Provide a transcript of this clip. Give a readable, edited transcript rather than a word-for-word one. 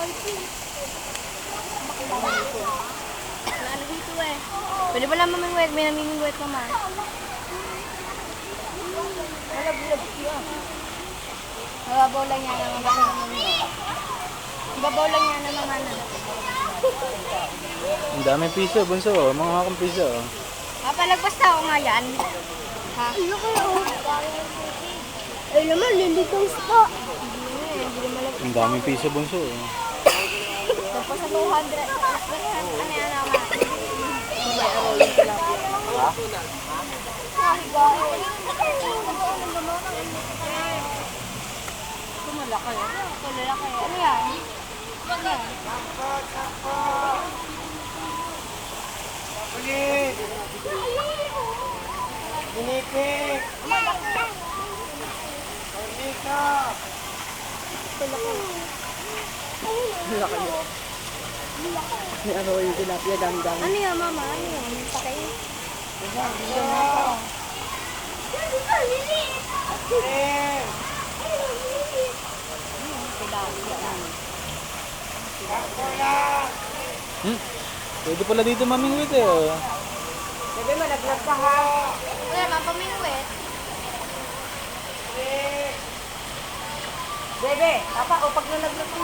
Ano dito eh. Pwede pala mamingwit. May namimingwit mama. Mababaw lang yan ang mga namimingwit. Mababaw lang yan ang mga Ang daming piso, bunso. Mga hakang piso. Palagpas na ako nga yan. Ha? Ano kayo? Ay naman, lilitong spa. Ang daming piso, bunso. Tapos sa 200. Ano yan naman? May araw yung tilapia. Ha? Ito malaki. Ito lalaki. Ano yan? Ano yan? Ulit! Binipik! Pagmika! May araw yung tilapia, dami-dami. Ano yan, mama? Ano yan? Patay? Eh! Pwede pala dito mamingwit eh. Bebe, malaglag ka ha. Wala, mapamingwit. Bebe, papa, o pag nalaglag ka.